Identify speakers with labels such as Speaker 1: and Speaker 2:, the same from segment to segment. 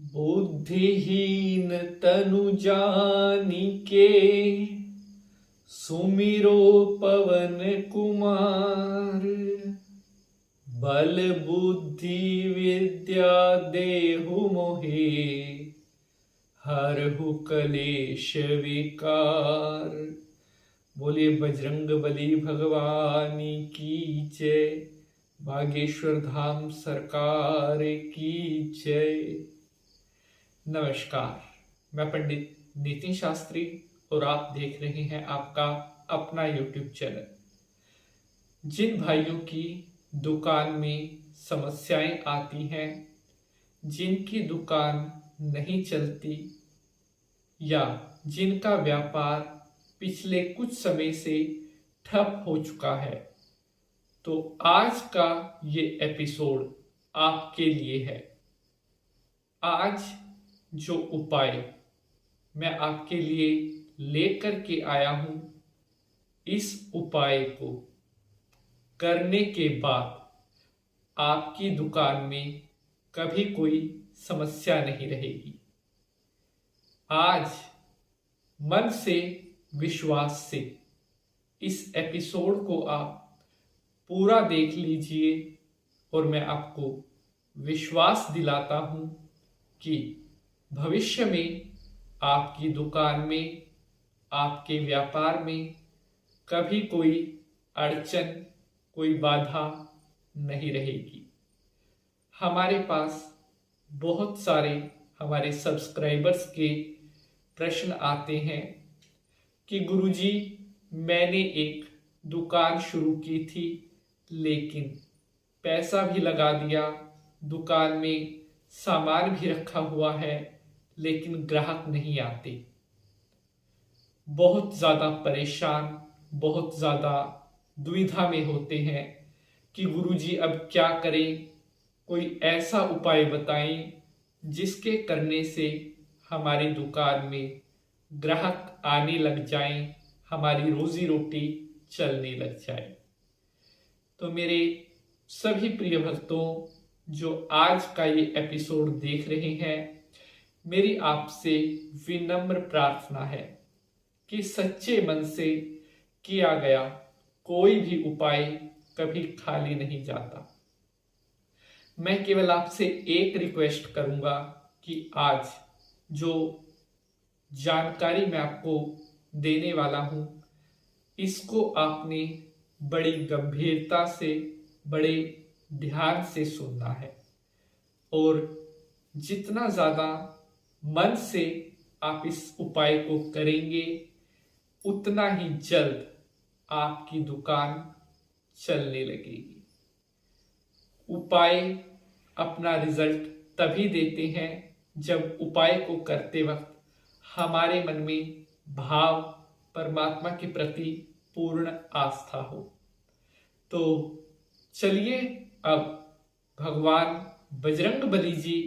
Speaker 1: बुद्धिहीन तनु जानिके सुमिरो पवन कुमार। बल बुद्धि विद्या देहु मोहे हरहु कलेश विकार। बोलिए बजरंग बली भगवान की जय। बागेश्वर धाम सरकार की जय। नमस्कार, मैं पंडित नितिन शास्त्री और आप देख रहे हैं आपका अपना YouTube चैनल। जिन भाइयों की दुकान में समस्याएं आती हैं, जिनकी दुकान नहीं चलती या जिनका व्यापार पिछले कुछ समय से ठप हो चुका है, तो आज का ये एपिसोड आपके लिए है। आज जो उपाय मैं आपके लिए लेकर के आया हूं, इस उपाय को करने के बाद आपकी दुकान में कभी कोई समस्या नहीं रहेगी। आज मन से, विश्वास से इस एपिसोड को आप पूरा देख लीजिए और मैं आपको विश्वास दिलाता हूं कि भविष्य में आपकी दुकान में, आपके व्यापार में कभी कोई अड़चन, कोई बाधा नहीं रहेगी। हमारे पास बहुत सारे हमारे सब्सक्राइबर्स के प्रश्न आते हैं कि गुरुजी, मैंने एक दुकान शुरू की थी, लेकिन पैसा भी लगा दिया, दुकान में सामान भी रखा हुआ है, लेकिन ग्राहक नहीं आते। बहुत ज़्यादा परेशान, बहुत ज़्यादा दुविधा में होते हैं कि गुरुजी अब क्या करें, कोई ऐसा उपाय बताएं जिसके करने से हमारी दुकान में ग्राहक आने लग जाएं, हमारी रोजी रोटी चलने लग जाए। तो मेरे सभी प्रिय भक्तों जो आज का ये एपिसोड देख रहे हैं, मेरी आपसे विनम्र प्रार्थना है कि सच्चे मन से किया गया कोई भी उपाय कभी खाली नहीं जाता। मैं केवल आपसे एक रिक्वेस्ट करूंगा कि आज जो जानकारी मैं आपको देने वाला हूं, इसको आपने बड़ी गंभीरता से, बड़े ध्यान से सुनना है और जितना ज़्यादा मन से आप इस उपाय को करेंगे, उतना ही जल्द आपकी दुकान चलने लगेगी। उपाय अपना रिजल्ट तभी देते हैं जब उपाय को करते वक्त हमारे मन में भाव परमात्मा के प्रति पूर्ण आस्था हो। तो चलिए अब भगवान बजरंग बली जी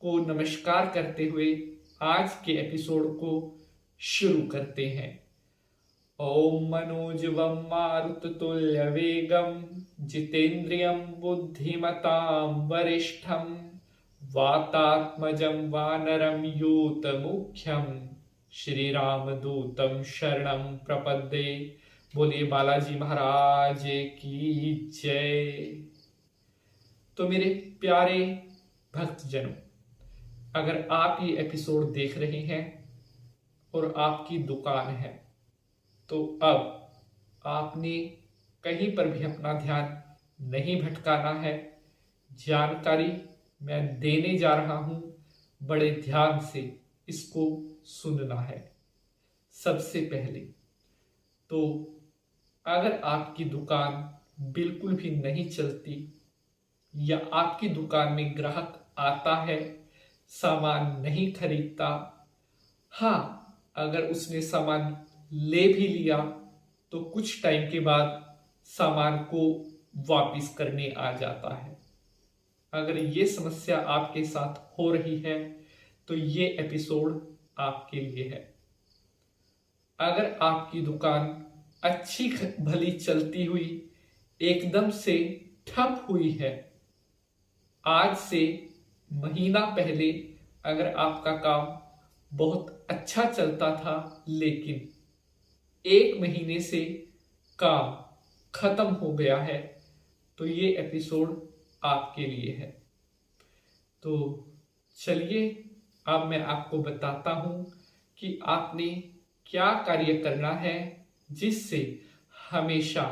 Speaker 1: को नमस्कार करते हुए आज के एपिसोड को शुरू करते हैं। ओम मनोजवम मारुततुल्य वेगम जितेन्द्रियं बुद्धिमतां वरिष्ठं वातात्मजं वानरं यूतमुख्यं श्रीरामदूतं शरणं प्रपद्ये। बोलिए बालाजी महाराज की जय। तो मेरे प्यारे भक्तजनों, अगर आप ये एपिसोड देख रहे हैं और आपकी दुकान है, तो अब आपने कहीं पर भी अपना ध्यान नहीं भटकाना है। जानकारी मैं देने जा रहा हूं, बड़े ध्यान से इसको सुनना है। सबसे पहले तो अगर आपकी दुकान बिल्कुल भी नहीं चलती या आपकी दुकान में ग्राहक आता है, सामान नहीं खरीदता, हाँ अगर उसने सामान ले भी लिया तो कुछ टाइम के बाद सामान को वापस करने आ जाता है, अगर ये समस्या आपके साथ हो रही है तो ये एपिसोड आपके लिए है। अगर आपकी दुकान अच्छी भली चलती हुई एकदम से ठप हुई है, आज से महीना पहले अगर आपका काम बहुत अच्छा चलता था लेकिन 1 महीने से काम खत्म हो गया है, तो ये एपिसोड आपके लिए है। तो चलिए अब मैं आपको बताता हूं कि आपने क्या कार्य करना है जिससे हमेशा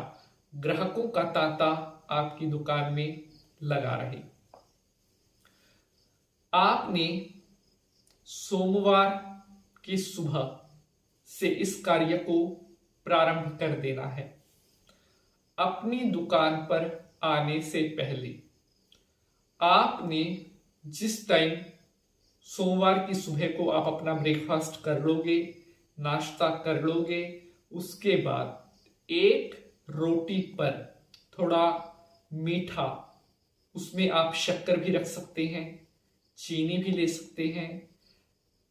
Speaker 1: ग्राहकों का तांता आपकी दुकान में लगा रहे। आपने सोमवार की सुबह से इस कार्य को प्रारंभ कर देना है। अपनी दुकान पर आने से पहले आपने जिस टाइम सोमवार की सुबह को आप अपना ब्रेकफास्ट कर लोगे, नाश्ता कर लोगे, उसके बाद एक रोटी पर थोड़ा मीठा, उसमें आप शक्कर भी रख सकते हैं, चीनी भी ले सकते हैं,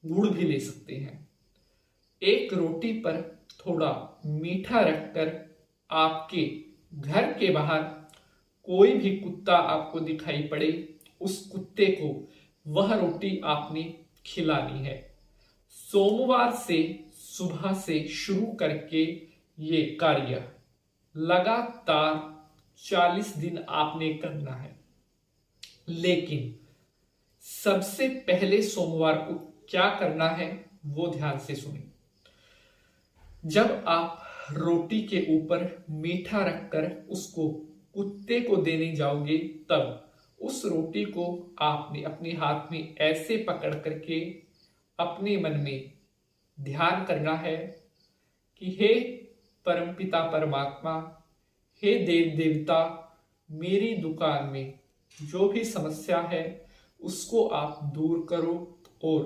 Speaker 1: गुड़ भी ले सकते हैं। एक रोटी पर थोड़ा मीठा रखकर आपके घर के बाहर कोई भी कुत्ता आपको दिखाई पड़े, उस कुत्ते को वह रोटी आपने खिलानी है। सोमवार से सुबह से शुरू करके ये कार्य लगातार 40 दिन आपने करना है। लेकिन सबसे पहले सोमवार को क्या करना है वो ध्यान से सुनिए। जब आप रोटी के ऊपर मीठा रखकर उसको कुत्ते को देने जाओगे, तब उस रोटी को आपने अपने हाथ में ऐसे पकड़ करके अपने मन में ध्यान करना है कि हे परमपिता परमात्मा, हे देव देवता, मेरी दुकान में जो भी समस्या है उसको आप दूर करो और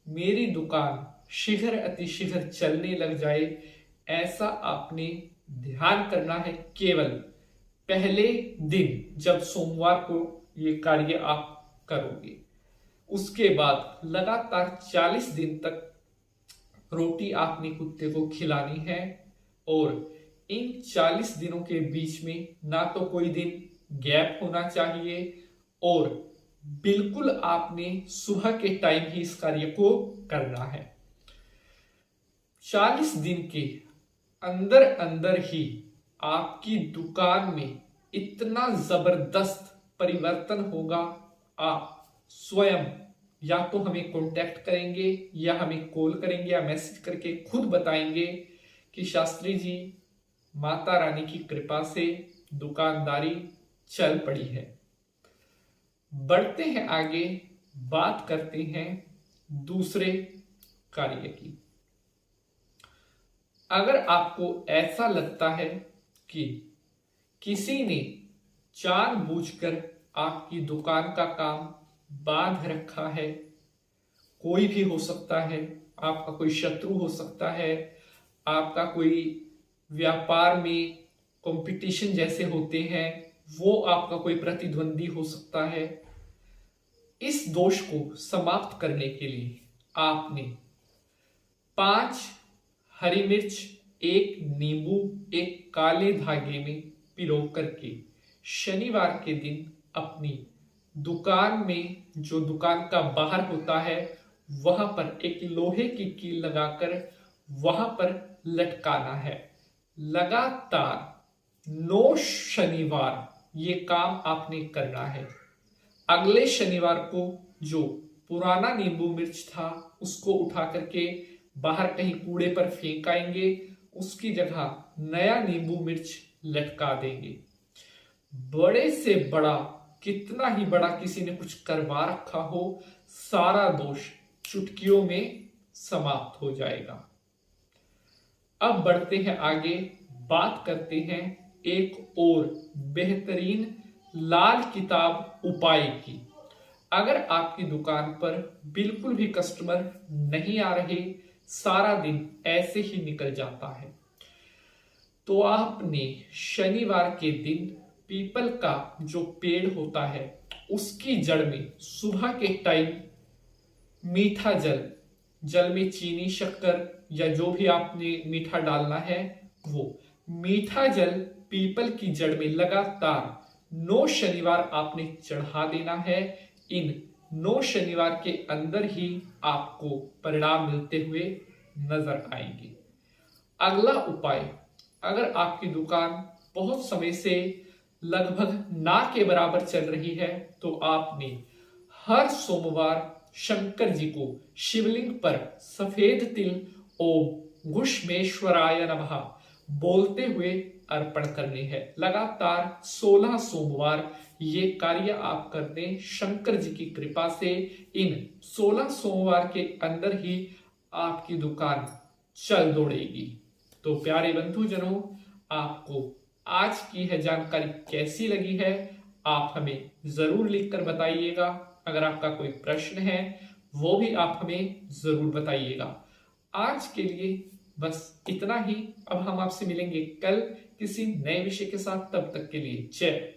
Speaker 1: मेरी दुकान शीघ्र अतिशीघ्र चलने लग जाए। ऐसा आपने ध्यान करना है केवल पहले दिन जब सोमवार को ये कार्य आप करोगे। उसके बाद लगातार 40 दिन तक रोटी आपने कुत्ते को खिलानी है और इन 40 दिनों के बीच में ना तो कोई दिन गैप होना चाहिए और बिल्कुल आपने सुबह के टाइम ही इस कार्य को करना है। 40 दिन के अंदर अंदर ही आपकी दुकान में इतना जबरदस्त परिवर्तन होगा, आप स्वयं या तो हमें कांटेक्ट करेंगे या हमें कॉल करेंगे या मैसेज करके खुद बताएंगे कि शास्त्री जी, माता रानी की कृपा से दुकानदारी चल पड़ी है। बढ़ते हैं आगे, बात करते हैं दूसरे कार्य की। अगर आपको ऐसा लगता है कि किसी ने जानबूझकर आपकी दुकान का काम बांध रखा है, कोई भी हो सकता है, आपका कोई शत्रु हो सकता है, आपका कोई व्यापार में कंपटीशन जैसे होते हैं वो आपका कोई प्रतिद्वंदी हो सकता है, इस दोष को समाप्त करने के लिए आपने 5 हरी मिर्च, 1 नींबू, एक काले धागे में पिरो करके शनिवार के दिन अपनी दुकान में, जो दुकान का बाहर होता है, वहां पर एक लोहे की कील लगाकर वहां पर लटकाना है। लगातार 9 शनिवार ये काम आपने करना है। अगले शनिवार को जो पुराना नींबू मिर्च था उसको उठा करके बाहर कहीं कूड़े पर फेंक आएंगे, उसकी जगह नया नींबू मिर्च लटका देंगे। बड़े से बड़ा, कितना ही बड़ा किसी ने कुछ करवा रखा हो, सारा दोष चुटकियों में समाप्त हो जाएगा। अब बढ़ते हैं आगे, बात करते हैं एक और बेहतरीन लाल किताब उपाय की। अगर आपकी दुकान पर बिल्कुल भी कस्टमर नहीं आ रहे, सारा दिन ऐसे ही निकल जाता है, तो आपने शनिवार के दिन पीपल का जो पेड़ होता है उसकी जड़ में सुबह के टाइम मीठा जल में चीनी, शक्कर या जो भी आपने मीठा डालना है वो मीठा जल पीपल की जड़ में लगातार 9 शनिवार आपने चढ़ा देना है। इन 9 शनिवार के अंदर ही आपको परिणाम मिलते हुए नजर आएंगे। अगला उपाय, अगर आपकी दुकान बहुत समय से लगभग ना के बराबर चल रही है तो आपने हर सोमवार शंकर जी को शिवलिंग पर सफेद तिल ओम घुष्मेश्वराय नमः बोलते हुए अर्पण करने हैं। लगातार 16 सोमवार ये कार्य आप कर दें। शंकर जी की कृपा से इन 16 सोमवार के अंदर ही आपकी दुकान चल दौड़ेगी। तो प्यारे बंधुजनों, आपको आज की है जानकारी कैसी लगी है, आप हमें जरूर लिखकर बताइएगा। अगर आपका कोई प्रश्न है वो भी आप हमें जरूर बताइएगा। आज के लिए बस इतना ही। अब हम आपसे मिलेंगे कल किसी नए विषय के साथ। तब तक के लिए जय